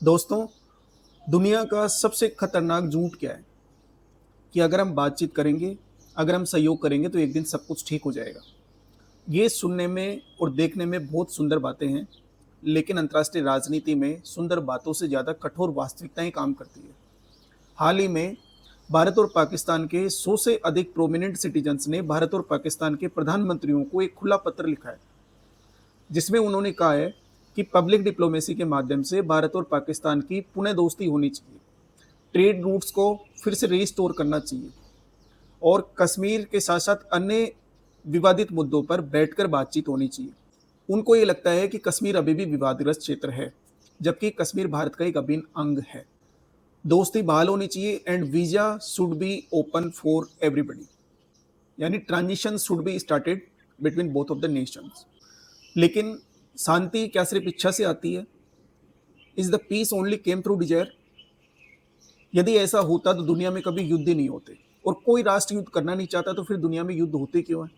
दोस्तों, दुनिया का सबसे खतरनाक झूठ क्या है? कि अगर हम बातचीत करेंगे, अगर हम सहयोग करेंगे तो एक दिन सब कुछ ठीक हो जाएगा। ये सुनने में और देखने में बहुत सुंदर बातें हैं, लेकिन अंतर्राष्ट्रीय राजनीति में सुंदर बातों से ज़्यादा कठोर वास्तविकताएं काम करती है। हाल ही में भारत और पाकिस्तान के 100 से अधिक प्रोमिनेंट सिटीजन्स ने भारत और पाकिस्तान के प्रधानमंत्रियों को एक खुला पत्र लिखा है, जिसमें उन्होंने कहा है कि पब्लिक डिप्लोमेसी के माध्यम से भारत और पाकिस्तान की पुनः दोस्ती होनी चाहिए, ट्रेड रूट्स को फिर से रीस्टोर करना चाहिए और कश्मीर के साथ साथ अन्य विवादित मुद्दों पर बैठकर बातचीत होनी चाहिए। उनको ये लगता है कि कश्मीर अभी भी विवादग्रस्त क्षेत्र है, जबकि कश्मीर भारत का एक अभिन्न अंग है। दोस्ती बहाल होनी चाहिए and visa should be open for everybody, यानी transition should be started between both of the nations. लेकिन शांति क्या सिर्फ इच्छा से आती है? Is the peace only came through desire? यदि ऐसा होता तो दुनिया में कभी युद्ध ही नहीं होते, और कोई राष्ट्र युद्ध करना नहीं चाहता तो फिर दुनिया में युद्ध होते क्यों है?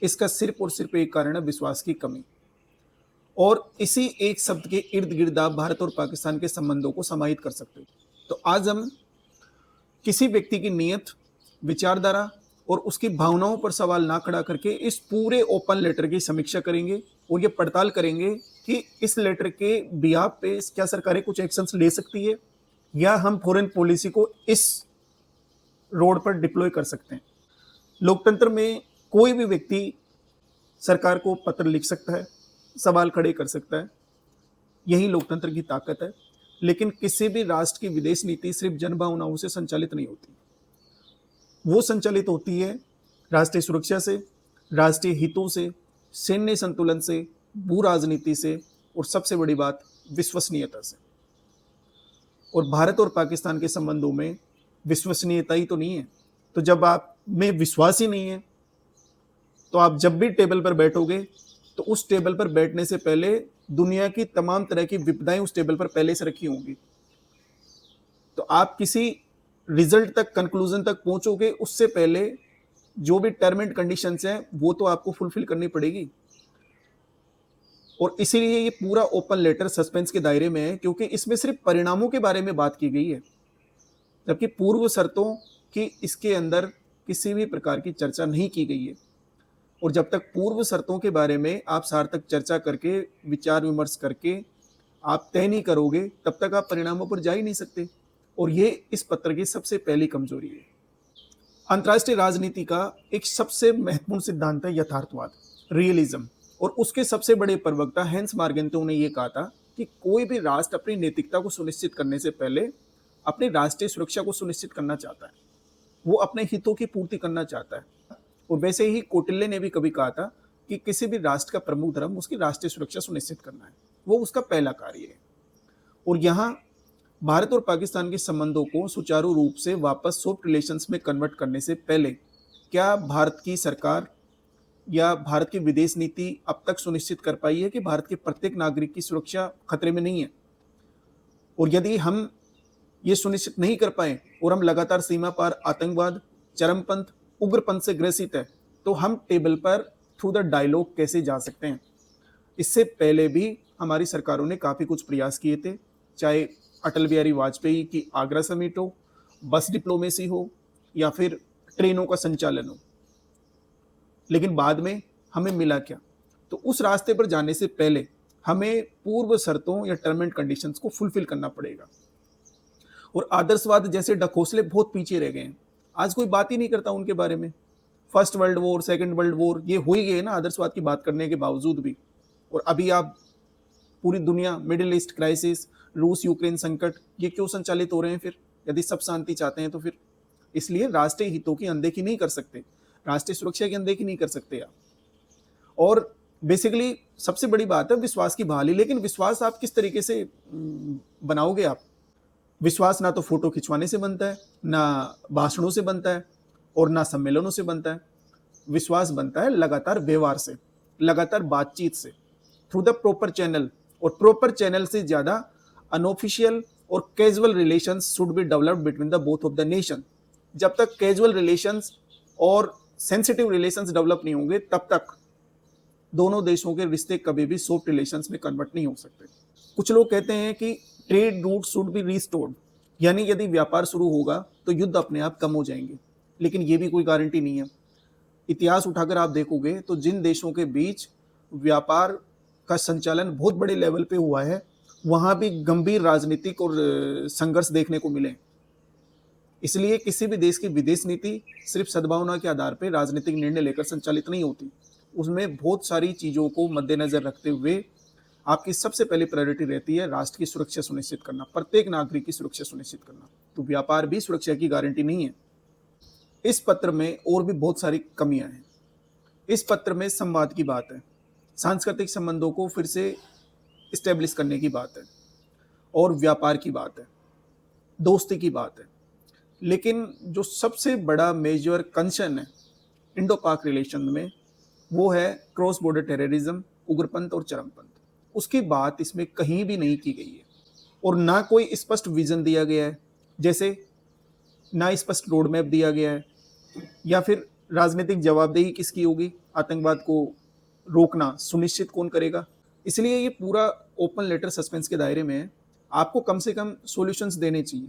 इसका सिर्फ और सिर्फ एक कारण है, विश्वास की कमी। और इसी एक शब्द के इर्द गिर्द आप भारत और पाकिस्तान के संबंधों को समाहित कर सकते हो। तो आज हम किसी व्यक्ति की नीयत, विचारधारा और उसकी भावनाओं पर सवाल ना खड़ा करके इस पूरे ओपन लेटर की समीक्षा करेंगे और ये पड़ताल करेंगे कि इस लेटर के बिहाफ पे क्या सरकारें कुछ एक्शंस ले सकती है, या हम फॉरेन पॉलिसी को इस रोड पर डिप्लॉय कर सकते हैं। लोकतंत्र में कोई भी व्यक्ति सरकार को पत्र लिख सकता है, सवाल खड़े कर सकता है, यही लोकतंत्र की ताकत है। लेकिन किसी भी राष्ट्र की विदेश नीति सिर्फ जनभावनाओं से संचालित नहीं होती, वो संचालित होती है राष्ट्रीय सुरक्षा से, राष्ट्रीय हितों से, सैन्य संतुलन से, भू राजनीति से, और सबसे बड़ी बात विश्वसनीयता से। और भारत और पाकिस्तान के संबंधों में विश्वसनीयता ही तो नहीं है। तो जब आप में विश्वास ही नहीं है, तो आप जब भी टेबल पर बैठोगे तो उस टेबल पर बैठने से पहले दुनिया की तमाम तरह की विपदाएं उस टेबल पर पहले से रखी होंगी। तो आप किसी रिजल्ट तक, कंक्लूजन तक पहुंचोगे उससे पहले जो भी टर्म एंड कंडीशंस हैं वो तो आपको फुलफिल करनी पड़ेगी। और इसीलिए ये पूरा ओपन लेटर सस्पेंस के दायरे में है, क्योंकि इसमें सिर्फ परिणामों के बारे में बात की गई है, जबकि पूर्व शर्तों की इसके अंदर किसी भी प्रकार की चर्चा नहीं की गई है। और जब तक पूर्व शर्तों के बारे में आप सार्थक चर्चा करके, विचार विमर्श करके आप तय नहीं करोगे, तब तक आप परिणामों पर जा ही नहीं सकते। और ये इस पत्र की सबसे पहली कमजोरी है। अंतर्राष्ट्रीय राजनीति का एक सबसे महत्वपूर्ण सिद्धांत है यथार्थवाद, रियलिज्म। और उसके सबसे बड़े प्रवक्ता हैंस मार्गेंतो ने यह कहा था कि कोई भी राष्ट्र अपनी नैतिकता को सुनिश्चित करने से पहले अपनी राष्ट्रीय सुरक्षा को सुनिश्चित करना चाहता है, वो अपने हितों की पूर्ति करना चाहता है। और वैसे ही कौटिल्य ने भी कभी कहा था कि किसी भी राष्ट्र का प्रमुख धर्म उसकी राष्ट्रीय सुरक्षा सुनिश्चित करना है, वो उसका पहला कार्य है। और यहाँ भारत और पाकिस्तान के संबंधों को सुचारू रूप से वापस सॉफ्ट रिलेशंस में कन्वर्ट करने से पहले क्या भारत की सरकार या भारत की विदेश नीति अब तक सुनिश्चित कर पाई है कि भारत के प्रत्येक नागरिक की सुरक्षा खतरे में नहीं है? और यदि हम ये सुनिश्चित नहीं कर पाए और हम लगातार सीमा पार आतंकवाद, चरमपंथ, उग्रपंथ से ग्रसित है, तो हम टेबल पर थ्रू द डायलॉग कैसे जा सकते हैं? इससे पहले भी हमारी सरकारों ने काफ़ी कुछ प्रयास किए थे, चाहे अटल बिहारी वाजपेयी की आगरा समिट हो, बस डिप्लोमेसी हो, या फिर ट्रेनों का संचालन हो। लेकिन बाद में हमें मिला क्या? तो उस रास्ते पर जाने से पहले हमें पूर्व शर्तों या टर्म एंड कंडीशंस को फुलफिल करना पड़ेगा। और आदर्शवाद जैसे ढकोसले बहुत पीछे रह गए हैं, आज कोई बात ही नहीं करता उनके बारे में। First world war, second world war, ये हो ही गए ना आदर्शवाद की बात करने के बावजूद भी। और अभी आप पूरी दुनिया, मिडिल ईस्ट क्राइसिस, रूस यूक्रेन संकट, ये क्यों संचालित हो रहे हैं फिर? यदि सब शांति चाहते हैं तो फिर इसलिए राष्ट्रीय हितों की अनदेखी नहीं कर सकते, राष्ट्रीय सुरक्षा की अनदेखी नहीं कर सकते आप। और बेसिकली सबसे बड़ी बात है विश्वास की बहाली। लेकिन विश्वास आप किस तरीके से बनाओगे? आप विश्वास ना तो फोटो खिंचवाने से बनता है, ना भाषणों से बनता है, और ना सम्मेलनों से बनता है। विश्वास बनता है लगातार व्यवहार से, लगातार बातचीत से, थ्रू द प्रॉपर चैनल। और प्रॉपर चैनल से ज्यादा अनऑफिशियल और casual relations should be developed between the both of the nation. जब तक कैजुअल रिलेशंस और सेंसिटिव रिलेशंस डेवलप नहीं होंगे, तब तक दोनों देशों के रिश्ते कभी भी सॉफ्ट रिलेशंस में कन्वर्ट नहीं हो सकते। कुछ लोग कहते हैं कि trade route should be restored, यानी यदि व्यापार शुरू होगा तो युद्ध अपने आप कम हो जाएंगे, लेकिन ये भी कोई गारंटी नहीं है। इतिहास उठाकर आप देखोगे तो जिन देशों के बीच व्यापार का संचालन बहुत बड़े लेवल पे हुआ है, वहां भी गंभीर राजनीतिक और संघर्ष देखने को मिले। इसलिए किसी भी देश की विदेश नीति सिर्फ सद्भावना के आधार पर राजनीतिक निर्णय लेकर संचालित नहीं होती, उसमें बहुत सारी चीज़ों को मद्देनजर रखते हुए आपकी सबसे पहली प्रायोरिटी रहती है राष्ट्र की सुरक्षा सुनिश्चित करना, प्रत्येक नागरिक की सुरक्षा सुनिश्चित करना। तो व्यापार भी सुरक्षा की गारंटी नहीं है। इस पत्र में और भी बहुत सारी कमियां हैं। इस पत्र में संवाद की बात है, सांस्कृतिक संबंधों को फिर से इस्टेब्लिश करने की बात है, और व्यापार की बात है, दोस्ती की बात है। लेकिन जो सबसे बड़ा मेजर कंसर्न है इंडो पाक रिलेशन में, वो है क्रॉस बॉर्डर टेररिज्म, उग्रपंथ और चरमपंथ। उसकी बात इसमें कहीं भी नहीं की गई है, और ना कोई स्पष्ट विजन दिया गया है, जैसे ना स्पष्ट रोड मैप दिया गया है, या फिर राजनीतिक जवाबदेही किसकी होगी, आतंकवाद को रोकना सुनिश्चित कौन करेगा। इसलिए ये पूरा ओपन लेटर सस्पेंस के दायरे में है। आपको कम से कम सॉल्यूशंस देने चाहिए।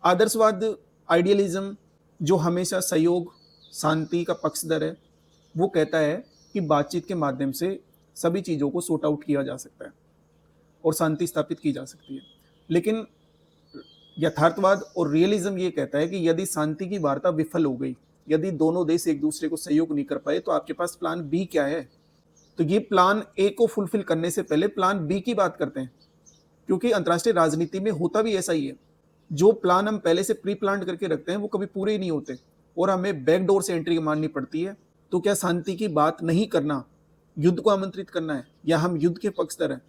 आदर्शवाद, आइडियलिज्म, जो हमेशा सहयोग, शांति का पक्षधर है, वो कहता है कि बातचीत के माध्यम से सभी चीज़ों को सॉर्ट आउट किया जा सकता है और शांति स्थापित की जा सकती है। लेकिन यथार्थवाद और रियलिज्म ये कहता है कि यदि शांति की वार्ता विफल हो गई, यदि दोनों देश एक दूसरे को सहयोग नहीं कर पाए, तो आपके पास प्लान बी क्या है। तो ये प्लान ए को फुलफिल करने से पहले प्लान बी की बात करते हैं, क्योंकि अंतर्राष्ट्रीय राजनीति में होता भी ऐसा ही है। जो प्लान हम पहले से प्री प्लान करके रखते हैं वो कभी पूरे ही नहीं होते, और हमें बैकडोर से एंट्री मारनी पड़ती है। तो क्या शांति की बात नहीं करना युद्ध को आमंत्रित करना है, या हम युद्ध के पक्षधर हैं?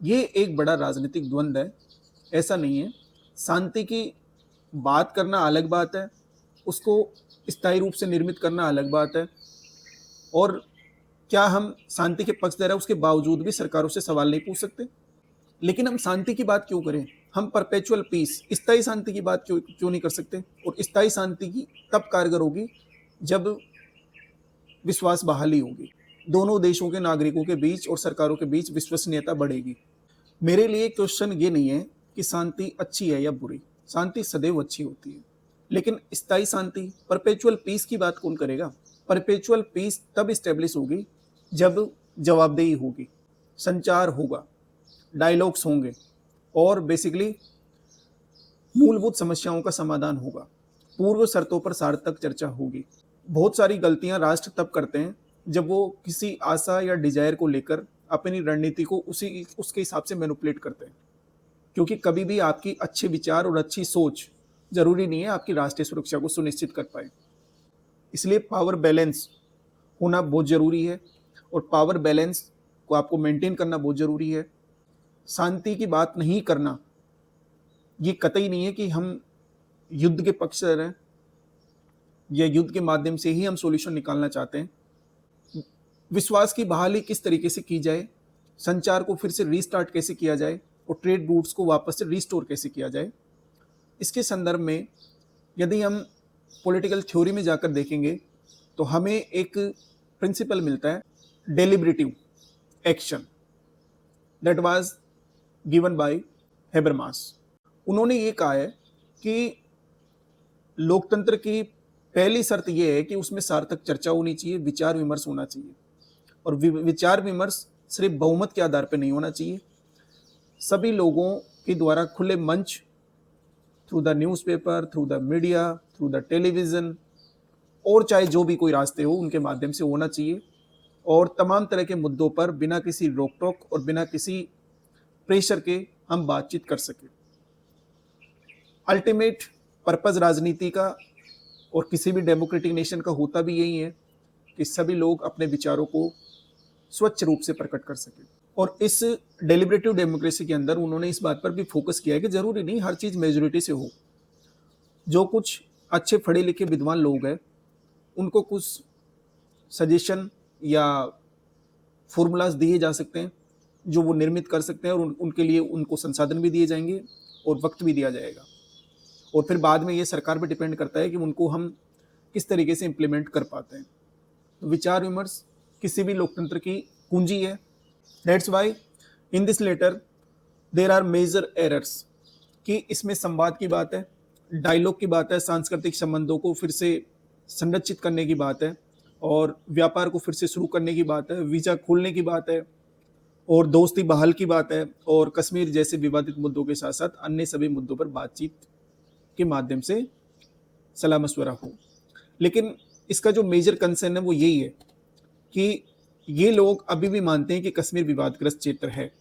ये एक बड़ा राजनीतिक द्वंद्व है, ऐसा नहीं है। शांति की बात करना अलग बात है, उसको स्थायी रूप से निर्मित करना अलग बात है, और क्या हम शांति के पक्षधर हैं उसके बावजूद भी सरकारों से सवाल नहीं पूछ सकते? लेकिन हम शांति की बात क्यों करें? हम परपेचुअल पीस, स्थायी शांति की बात क्यों नहीं कर सकते? और स्थायी शांति की तब कारगर होगी जब विश्वास बहाली होगी, दोनों देशों के नागरिकों के बीच और सरकारों के बीच विश्वसनीयता बढ़ेगी। मेरे लिए क्वेश्चन ये नहीं है कि शांति अच्छी है या बुरी, शांति सदैव अच्छी होती है, लेकिन स्थायी शांति, परपेचुअल पीस की बात कौन करेगा? परपेचुअल पीस तब स्टेब्लिश होगी जब जवाबदेही होगी, संचार होगा, डायलॉग्स होंगे, और बेसिकली मूलभूत समस्याओं का समाधान होगा, पूर्व शर्तों पर सार्थक चर्चा होगी। बहुत सारी गलतियां राष्ट्र तब करते हैं जब वो किसी आशा या डिजायर को लेकर अपनी रणनीति को उसके हिसाब से मैनिपुलेट करते हैं, क्योंकि कभी भी आपकी अच्छे विचार और अच्छी सोच जरूरी नहीं है आपकी राष्ट्रीय सुरक्षा को सुनिश्चित कर पाए। इसलिए पावर बैलेंस होना बहुत जरूरी है, और पावर बैलेंस को आपको मेंटेन करना बहुत जरूरी है। शांति की बात नहीं करना ये कतई नहीं है कि हम युद्ध के पक्षधर हैं या युद्ध के माध्यम से ही हम सॉल्यूशन निकालना चाहते हैं। विश्वास की बहाली किस तरीके से की जाए, संचार को फिर से रीस्टार्ट कैसे किया जाए, और ट्रेड रूट्स को वापस से रिस्टोर कैसे किया जाए, इसके संदर्भ में यदि हम पॉलिटिकल थ्योरी में जाकर देखेंगे तो हमें एक प्रिंसिपल मिलता है, deliberative action, that was given by Habermas. उन्होंने ये कहा है कि लोकतंत्र की पहली शर्त यह है कि उसमें सार्थक चर्चा होनी चाहिए, विचार विमर्श होना चाहिए, और विचार विमर्श सिर्फ बहुमत के आधार पर नहीं होना चाहिए। सभी लोगों के द्वारा खुले मंच, through the newspaper, through the media, through the television, और चाहे जो भी कोई रास्ते हो उनके माध्यम से होना चाहिए, और तमाम तरह के मुद्दों पर बिना किसी रोक टोक और बिना किसी प्रेशर के हम बातचीत कर सकें। अल्टीमेट पर्पस राजनीति का और किसी भी डेमोक्रेटिक नेशन का होता भी यही है कि सभी लोग अपने विचारों को स्वच्छ रूप से प्रकट कर सकें। और इस डेलिब्रेटिव डेमोक्रेसी के अंदर उन्होंने इस बात पर भी फोकस किया है कि जरूरी नहीं हर चीज़ मेजोरिटी से हो। जो कुछ अच्छे पढ़े लिखे विद्वान लोग हैं उनको कुछ सजेशन या फॉर्मूलाज दिए जा सकते हैं जो वो निर्मित कर सकते हैं, और उनके लिए उनको संसाधन भी दिए जाएंगे और वक्त भी दिया जाएगा। और फिर बाद में ये सरकार पर डिपेंड करता है कि उनको हम किस तरीके से इम्प्लीमेंट कर पाते हैं। तो विचार विमर्श किसी भी लोकतंत्र की कुंजी है। That's why in this letter there are major errors, कि इसमें संवाद की बात है, डायलॉग की बात है, सांस्कृतिक संबंधों को फिर से संरचित करने की बात है, और व्यापार को फिर से शुरू करने की बात है, वीजा खोलने की बात है, और दोस्ती बहाल की बात है, और कश्मीर जैसे विवादित मुद्दों के साथ साथ अन्य सभी मुद्दों पर बातचीत के माध्यम से सलाह मशवरा हो। लेकिन इसका जो मेजर कंसर्न है वो यही है कि ये लोग अभी भी मानते हैं कि कश्मीर विवादग्रस्त क्षेत्र है,